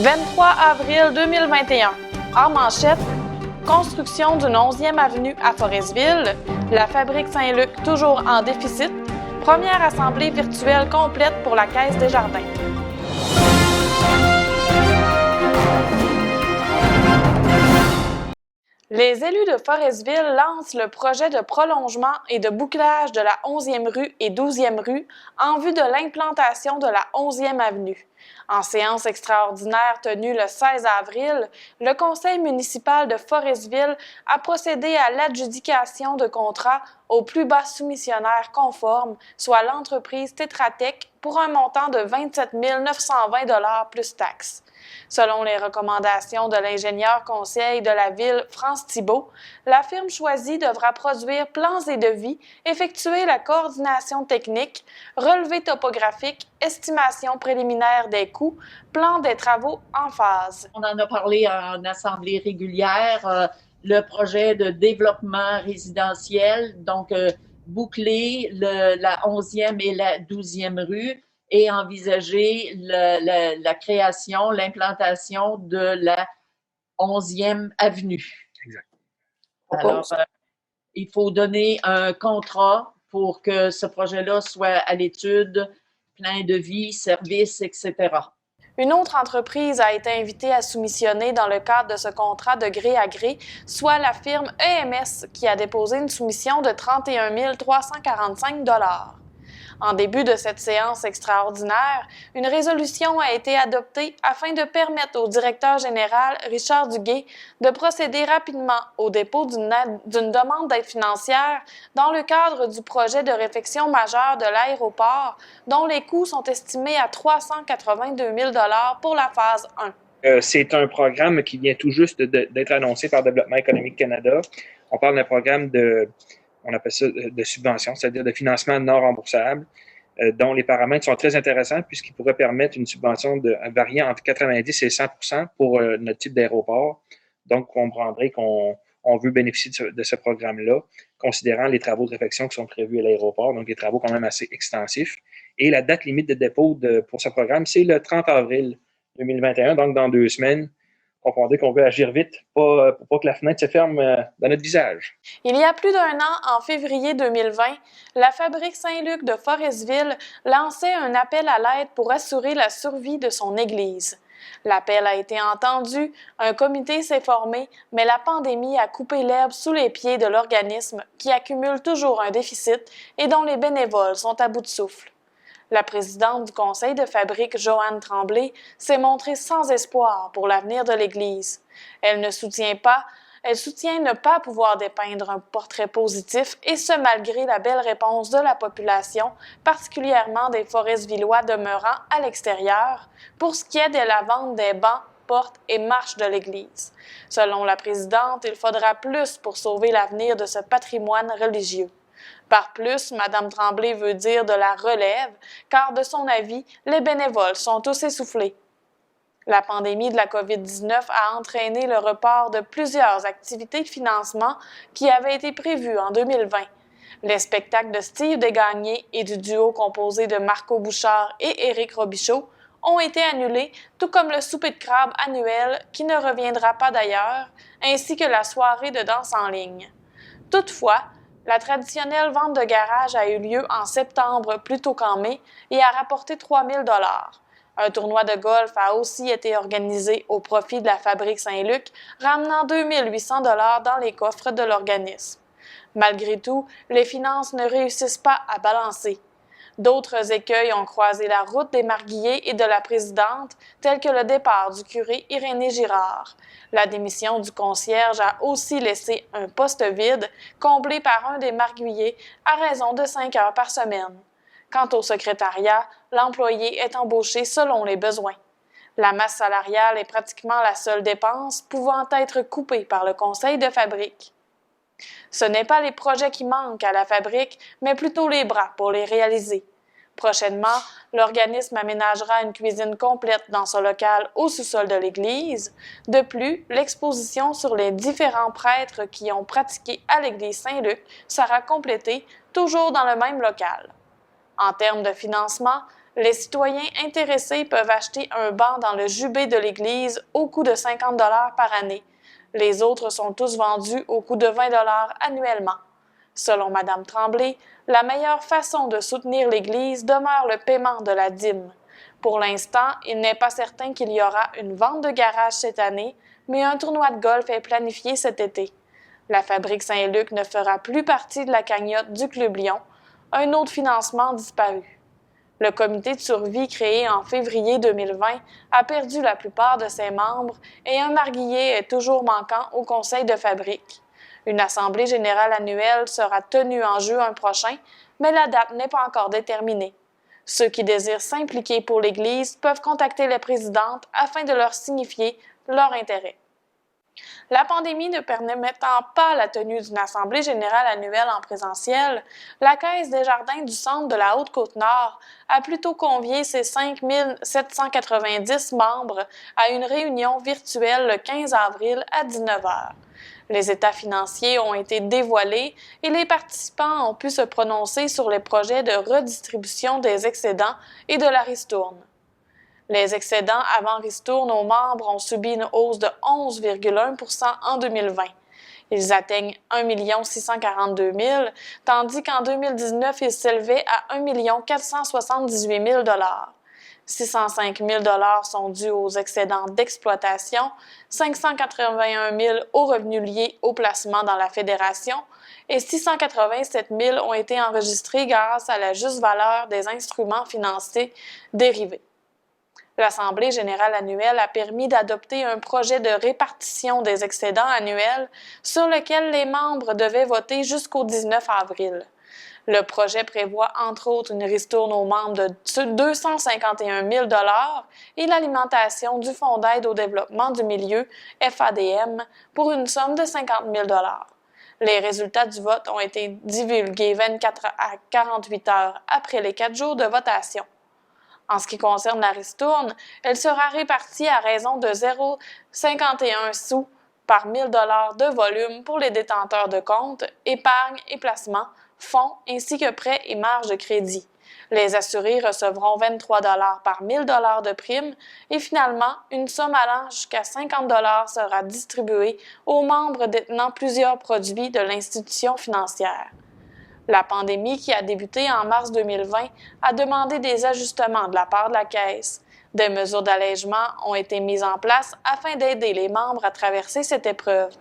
23 avril 2021. En manchette, construction d'une 11e avenue à Forestville, la fabrique Saint-Luc toujours en déficit, première assemblée virtuelle complète pour la Caisse des Jardins. Les élus de Forestville lancent le projet de prolongement et de bouclage de la 11e rue et 12e rue en vue de l'implantation de la 11e avenue. En séance extraordinaire tenue le 16 avril, le conseil municipal de Forestville a procédé à l'adjudication de contrats au plus bas soumissionnaire conforme, soit l'entreprise Tetra Tech, pour un montant de 27 920 $ plus taxes. Selon les recommandations de l'ingénieur conseil de la ville, France Thibault, la firme choisie devra produire plans et devis, effectuer la coordination technique, relevé topographique, estimation préliminaire des coûts, plan des travaux en phase. On en a parlé en assemblée régulière, le projet de développement résidentiel, donc boucler la 11e et la 12e rue, et envisager la création, l'implantation de la 11e avenue. Exact. Alors, il faut donner un contrat pour que ce projet-là soit à l'étude, plein de vie, services, etc. Une autre entreprise a été invitée à soumissionner dans le cadre de ce contrat de gré à gré, soit la firme EMS qui a déposé une soumission de 31 345 $. En début de cette séance extraordinaire, une résolution a été adoptée afin de permettre au directeur général, Richard Duguay, de procéder rapidement au dépôt d'une demande d'aide financière dans le cadre du projet de réfection majeure de l'aéroport, dont les coûts sont estimés à 382 000 $ pour la phase 1. C'est un programme qui vient tout juste d'être annoncé par Développement économique Canada. On parle d'un programme on appelle ça de subvention, c'est-à-dire de financement non remboursable, dont les paramètres sont très intéressants puisqu'ils pourraient permettre une subvention variant entre 90 et 100% pour notre type d'aéroport. Donc, vous comprendrez qu'on veut bénéficier de ce programme-là, considérant les travaux de réfection qui sont prévus à l'aéroport, donc des travaux quand même assez extensifs. Et la date limite de dépôt pour ce programme, c'est le 30 avril 2021, donc dans 2 semaines. Comprenez qu'on veut agir vite pour pas que la fenêtre se ferme dans notre visage. Il y a plus d'un an, en février 2020, la fabrique Saint-Luc de Forestville lançait un appel à l'aide pour assurer la survie de son église. L'appel a été entendu, un comité s'est formé, mais la pandémie a coupé l'herbe sous les pieds de l'organisme qui accumule toujours un déficit et dont les bénévoles sont à bout de souffle. La présidente du conseil de fabrique, Joanne Tremblay, s'est montrée sans espoir pour l'avenir de l'Église. Elle soutient ne pas pouvoir dépeindre un portrait positif, et ce malgré la belle réponse de la population, particulièrement des Foresvillois demeurant à l'extérieur, pour ce qui est de la vente des bancs, portes et marches de l'Église. Selon la présidente, il faudra plus pour sauver l'avenir de ce patrimoine religieux. Par plus, Mme Tremblay veut dire de la relève, car de son avis, les bénévoles sont tous essoufflés. La pandémie de la COVID-19 a entraîné le report de plusieurs activités de financement qui avaient été prévues en 2020. Les spectacles de Steve Desgagnés et du duo composé de Marco Bouchard et Éric Robichaud ont été annulés, tout comme le souper de crabe annuel qui ne reviendra pas d'ailleurs, ainsi que la soirée de danse en ligne. Toutefois, la traditionnelle vente de garage a eu lieu en septembre plutôt qu'en mai et a rapporté 3 000 $. Un tournoi de golf a aussi été organisé au profit de la fabrique Saint-Luc, ramenant 2 800 $ dans les coffres de l'organisme. Malgré tout, les finances ne réussissent pas à balancer. D'autres écueils ont croisé la route des Marguilliers et de la présidente, tels que le départ du curé Irénée Girard. La démission du concierge a aussi laissé un poste vide, comblé par un des Marguilliers à raison de 5 heures par semaine. Quant au secrétariat, l'employé est embauché selon les besoins. La masse salariale est pratiquement la seule dépense pouvant être coupée par le conseil de fabrique. Ce n'est pas les projets qui manquent à la fabrique, mais plutôt les bras pour les réaliser. Prochainement, l'organisme aménagera une cuisine complète dans son local au sous-sol de l'église. De plus, l'exposition sur les différents prêtres qui ont pratiqué à l'église Saint-Luc sera complétée, toujours dans le même local. En termes de financement, Les citoyens intéressés peuvent acheter un banc dans le jubé de l'église au coût de 50 $ par année. Les autres sont tous vendus au coût de 20 $ annuellement. Selon Mme Tremblay, la meilleure façon de soutenir l'Église demeure le paiement de la dîme. Pour l'instant, il n'est pas certain qu'il y aura une vente de garage cette année, mais un tournoi de golf est planifié cet été. La Fabrique Saint-Luc ne fera plus partie de la cagnotte du Club Lion, un autre financement disparu. Le comité de survie créé en février 2020 a perdu la plupart de ses membres et un marguillier est toujours manquant au conseil de fabrique. Une assemblée générale annuelle sera tenue en juin prochain, mais la date n'est pas encore déterminée. Ceux qui désirent s'impliquer pour l'Église peuvent contacter les présidentes afin de leur signifier leur intérêt. La pandémie ne permettant pas la tenue d'une assemblée générale annuelle en présentiel, la Caisse des jardins du centre de la Haute-Côte-Nord a plutôt convié ses 5 790 membres à une réunion virtuelle le 15 avril à 19 h. Les états financiers ont été dévoilés et les participants ont pu se prononcer sur les projets de redistribution des excédents et de la ristourne. Les excédents avant ristourne aux membres ont subi une hausse de 11,1 % en 2020. Ils atteignent 1 642 000, tandis qu'en 2019, ils s'élevaient à 1 478 000 $. 605 000 $ sont dus aux excédents d'exploitation, 581 000 aux revenus liés au placement dans la fédération et 687 000 ont été enregistrés grâce à la juste valeur des instruments financiers dérivés. L'Assemblée générale annuelle a permis d'adopter un projet de répartition des excédents annuels sur lequel les membres devaient voter jusqu'au 19 avril. Le projet prévoit entre autres une ristourne aux membres de 251 000 $ et l'alimentation du Fonds d'aide au développement du milieu, FADM, pour une somme de 50 000 $. Les résultats du vote ont été divulgués 24 à 48 heures après les 4 jours de votation. En ce qui concerne la ristourne, elle sera répartie à raison de 0,51 sous par 1 000 $ de volume pour les détenteurs de comptes, épargne et placement, fonds ainsi que prêts et marges de crédit. Les assurés recevront 23 $ par 1 000 $ de primes et finalement, une somme allant jusqu'à 50 $ sera distribuée aux membres détenant plusieurs produits de l'institution financière. La pandémie qui a débuté en mars 2020 a demandé des ajustements de la part de la Caisse. Des mesures d'allègement ont été mises en place afin d'aider les membres à traverser cette épreuve.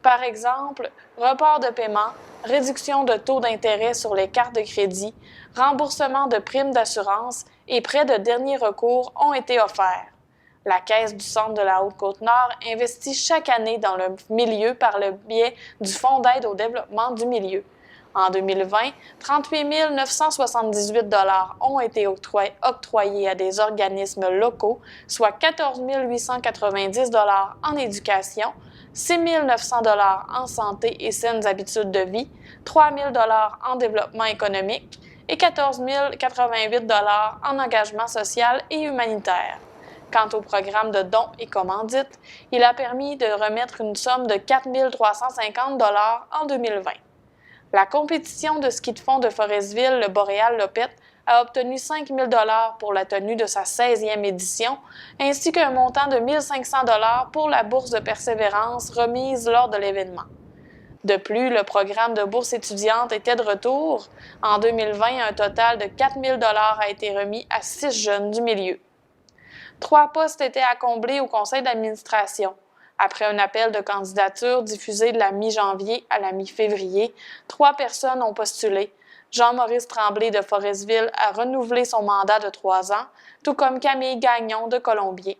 Par exemple, report de paiement, réduction de taux d'intérêt sur les cartes de crédit, remboursement de primes d'assurance et prêts de dernier recours ont été offerts. La Caisse du centre de la Haute-Côte-Nord investit chaque année dans le milieu par le biais du Fonds d'aide au développement du milieu. En 2020, 38 978 $ ont été octroyés à des organismes locaux, soit 14 890 $ en éducation, 6 900 $ en santé et saines habitudes de vie, 3 000 $ en développement économique et 14 088 $ en engagement social et humanitaire. Quant au programme de dons et commandites, il a permis de remettre une somme de 4 350 $ en 2020. La compétition de ski de fond de Forestville, le Boréal-Lopette, a obtenu 5 000 $ pour la tenue de sa 16e édition, ainsi qu'un montant de 1 500 $ pour la bourse de persévérance remise lors de l'événement. De plus, le programme de bourse étudiante était de retour. En 2020, un total de 4 000 $ a été remis à 6 jeunes du milieu. 3 postes étaient à combler au conseil d'administration. Après un appel de candidature diffusé de la mi-janvier à la mi-février, 3 personnes ont postulé. Jean-Maurice Tremblay de Forestville a renouvelé son mandat de 3 ans, tout comme Camille Gagnon de Colombier.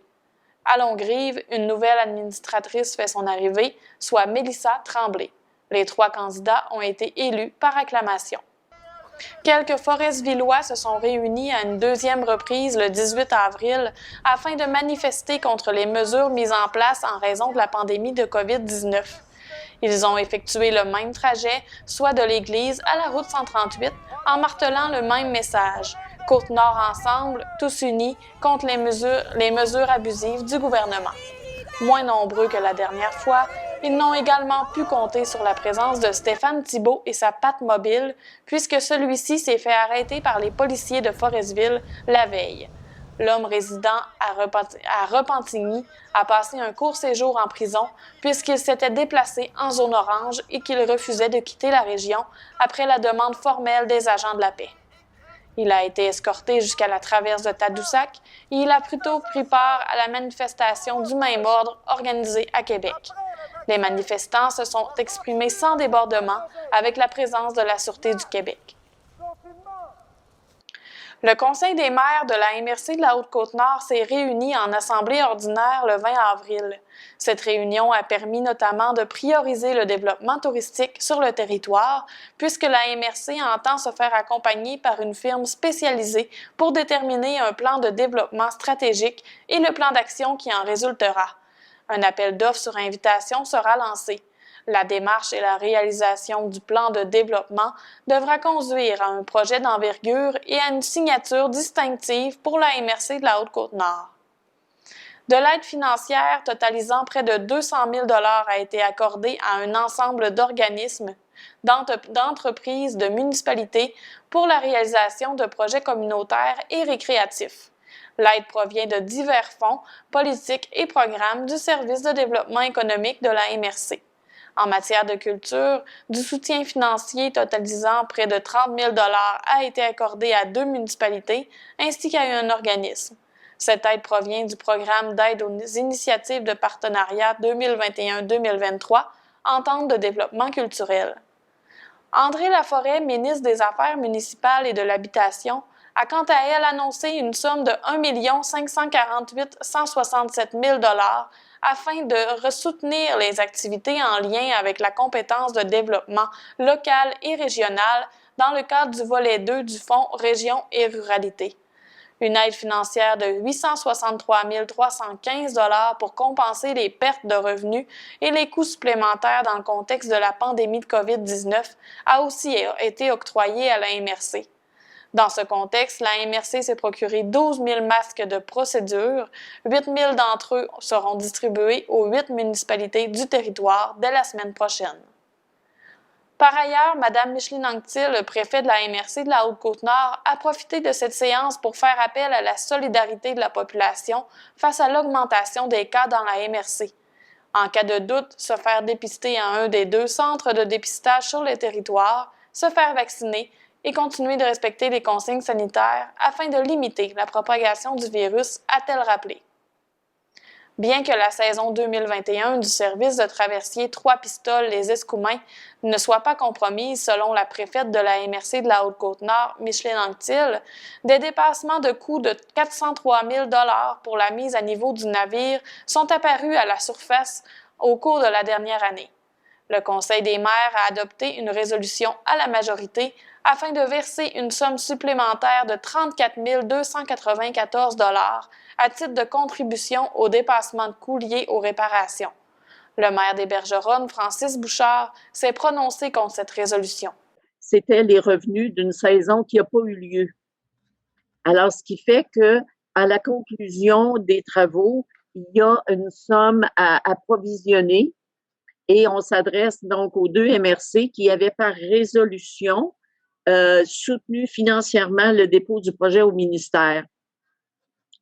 À Longrive, une nouvelle administratrice fait son arrivée, soit Mélissa Tremblay. Les 3 candidats ont été élus par acclamation. Quelques Foresvillois se sont réunis à une 2e reprise le 18 avril afin de manifester contre les mesures mises en place en raison de la pandémie de COVID-19. Ils ont effectué le même trajet, soit de l'église à la route 138, en martelant le même message. Côte-Nord ensemble, tous unis contre les mesures abusives du gouvernement. Moins nombreux que la dernière fois, Ils n'ont également pu compter sur la présence de Stéphane Thibault et sa patte mobile, puisque celui-ci s'est fait arrêter par les policiers de Forestville la veille. L'homme résidant à Repentigny a passé un court séjour en prison puisqu'il s'était déplacé en zone orange et qu'il refusait de quitter la région après la demande formelle des agents de la paix. Il a été escorté jusqu'à la traverse de Tadoussac et il a plutôt pris part à la manifestation du même ordre organisée à Québec. Les manifestants se sont exprimés sans débordement avec la présence de la Sûreté du Québec. Le Conseil des maires de la MRC de la Haute-Côte-Nord s'est réuni en assemblée ordinaire le 20 avril. Cette réunion a permis notamment de prioriser le développement touristique sur le territoire, puisque la MRC entend se faire accompagner par une firme spécialisée pour déterminer un plan de développement stratégique et le plan d'action qui en résultera. Un appel d'offres sur invitation sera lancé. La démarche et la réalisation du plan de développement devra conduire à un projet d'envergure et à une signature distinctive pour la MRC de la Haute-Côte-Nord. De l'aide financière totalisant près de 200 000 $ a été accordée à un ensemble d'organismes, d'entreprises, de municipalités pour la réalisation de projets communautaires et récréatifs. L'aide provient de divers fonds, politiques et programmes du Service de développement économique de la MRC. En matière de culture, du soutien financier totalisant près de 30 000 $ a été accordé à 2 municipalités ainsi qu'à un organisme. Cette aide provient du programme d'aide aux initiatives de partenariat 2021-2023, Entente de développement culturel. André Laforêt, ministre des Affaires municipales et de l'Habitation, a quant à elle annoncé une somme de 1 548 167 000 $ afin de soutenir les activités en lien avec la compétence de développement local et régional dans le cadre du volet 2 du Fonds Région et Ruralité. Une aide financière de 863 315 $ pour compenser les pertes de revenus et les coûts supplémentaires dans le contexte de la pandémie de COVID-19 a aussi été octroyée à la MRC. Dans ce contexte, la MRC s'est procuré 12 000 masques de procédure. 8 000 d'entre eux seront distribués aux 8 municipalités du territoire dès la semaine prochaine. Par ailleurs, Mme Micheline Anctil, le préfet de la MRC de la Haute-Côte-Nord, a profité de cette séance pour faire appel à la solidarité de la population face à l'augmentation des cas dans la MRC. En cas de doute, se faire dépister à un des 2 centres de dépistage sur le territoire, se faire vacciner et continuer de respecter les consignes sanitaires afin de limiter la propagation du virus, a-t-elle rappelé. Bien que la saison 2021 du service de traversier Trois-Pistoles les Escoumins ne soit pas compromise selon la préfète de la MRC de la Haute-Côte-Nord, Micheline Anctil, des dépassements de coûts de 403 000 $ pour la mise à niveau du navire sont apparus à la surface au cours de la dernière année. Le Conseil des maires a adopté une résolution à la majorité afin de verser une somme supplémentaire de 34 294 $ à titre de contribution au dépassement de coûts liés aux réparations. Le maire des Bergeronnes, Francis Bouchard, s'est prononcé contre cette résolution. C'était les revenus d'une saison qui n'a pas eu lieu. Alors, ce qui fait que, à la conclusion des travaux, il y a une somme à provisionner et on s'adresse donc aux 2 MRC qui avaient par résolution soutenu financièrement le dépôt du projet au ministère.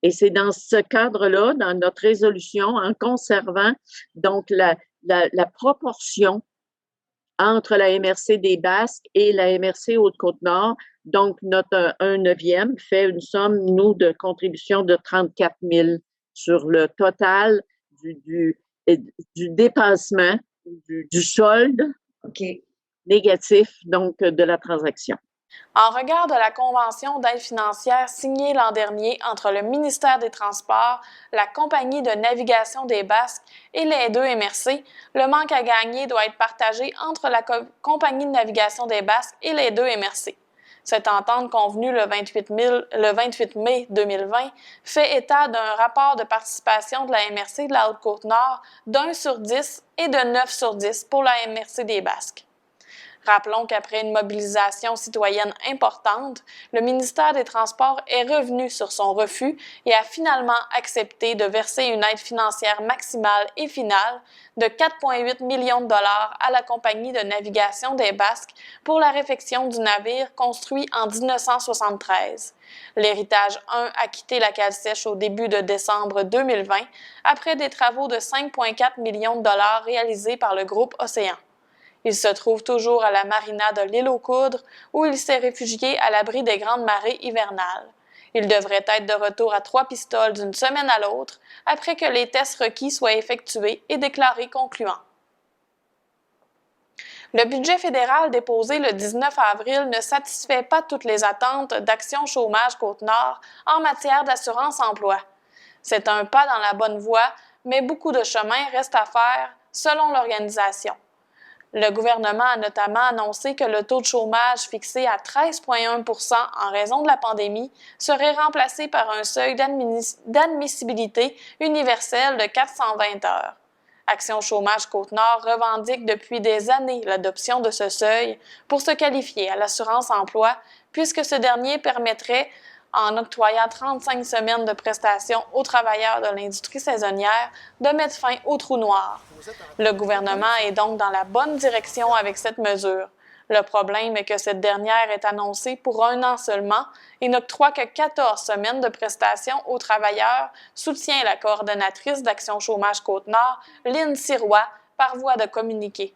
Et c'est dans ce cadre-là, dans notre résolution, en conservant donc la proportion entre la MRC des Basques et la MRC Haute-Côte-Nord, donc notre 1/9 fait une somme, nous, de contribution de 34 000 sur le total du dépassement, du solde négatif, donc, de la transaction. En regard de la convention d'aide financière signée l'an dernier entre le ministère des Transports, la Compagnie de navigation des Basques et les 2 MRC, le manque à gagner doit être partagé entre la Compagnie de navigation des Basques et les 2 MRC. Cette entente convenue le 28 mai 2020 fait état d'un rapport de participation de la MRC de la Haute-Côte-Nord d'1 sur 10 et de 9 sur 10 pour la MRC des Basques. Rappelons qu'après une mobilisation citoyenne importante, le ministère des Transports est revenu sur son refus et a finalement accepté de verser une aide financière maximale et finale de 4,8 millions de dollars à la compagnie de navigation des Basques pour la réfection du navire construit en 1973. L'Héritage 1 a quitté la cale sèche au début de décembre 2020 après des travaux de 5,4 millions de dollars réalisés par le groupe Océan. Il se trouve toujours à la marina de l'Île aux Coudres, où il s'est réfugié à l'abri des grandes marées hivernales. Il devrait être de retour à Trois-Pistoles d'une semaine à l'autre, après que les tests requis soient effectués et déclarés concluants. Le budget fédéral déposé le 19 avril ne satisfait pas toutes les attentes d'Action Chômage Côte-Nord en matière d'assurance-emploi. C'est un pas dans la bonne voie, mais beaucoup de chemin reste à faire, selon l'organisation. Le gouvernement a notamment annoncé que le taux de chômage fixé à 13,1 % en raison de la pandémie serait remplacé par un seuil d'admissibilité universel de 420 heures. Action Chômage Côte-Nord revendique depuis des années l'adoption de ce seuil pour se qualifier à l'assurance-emploi, puisque ce dernier permettrait, en octroyant 35 semaines de prestations aux travailleurs de l'industrie saisonnière, de mettre fin au trou noir. Le gouvernement est donc dans la bonne direction avec cette mesure. Le problème est que cette dernière est annoncée pour 1 an seulement et n'octroie que 14 semaines de prestations aux travailleurs, soutient la coordonnatrice d'Action Chômage Côte-Nord, Lynne Sirois, par voie de communiqué.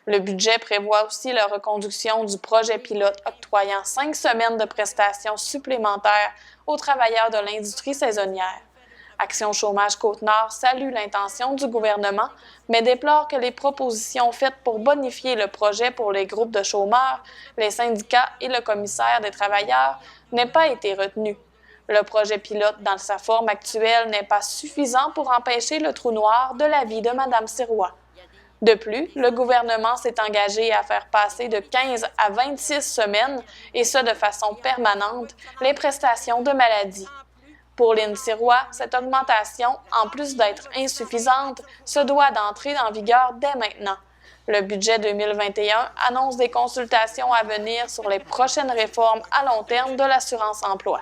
Le budget prévoit aussi la reconduction du projet pilote octroyant 5 semaines de prestations supplémentaires aux travailleurs de l'industrie saisonnière. Action Chômage Côte-Nord salue l'intention du gouvernement, mais déplore que les propositions faites pour bonifier le projet pour les groupes de chômeurs, les syndicats et le commissaire des travailleurs n'aient pas été retenues. Le projet pilote, dans sa forme actuelle, n'est pas suffisant pour empêcher le trou noir de l'avis de Mme Sirois. De plus, le gouvernement s'est engagé à faire passer de 15 à 26 semaines, et ce de façon permanente, les prestations de maladie. Pour Lynne Sirois, cette augmentation, en plus d'être insuffisante, se doit d'entrer en vigueur dès maintenant. Le budget 2021 annonce des consultations à venir sur les prochaines réformes à long terme de l'assurance-emploi.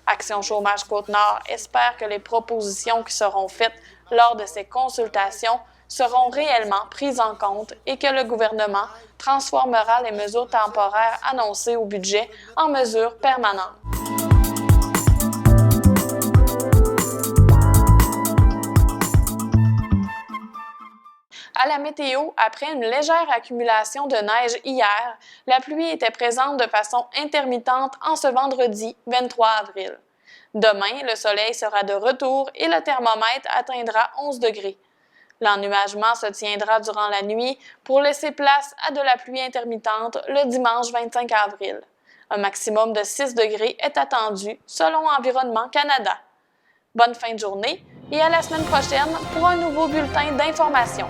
Action Chômage Côte-Nord espère que les propositions qui seront faites lors de ces consultations seront réellement prises en compte et que le gouvernement transformera les mesures temporaires annoncées au budget en mesures permanentes. À la météo, après une légère accumulation de neige hier, la pluie était présente de façon intermittente en ce vendredi 23 avril. Demain, le soleil sera de retour et le thermomètre atteindra 11 degrés. L'ennuagement se tiendra durant la nuit pour laisser place à de la pluie intermittente le dimanche 25 avril. Un maximum de 6 degrés est attendu selon Environnement Canada. Bonne fin de journée et à la semaine prochaine pour un nouveau bulletin d'information.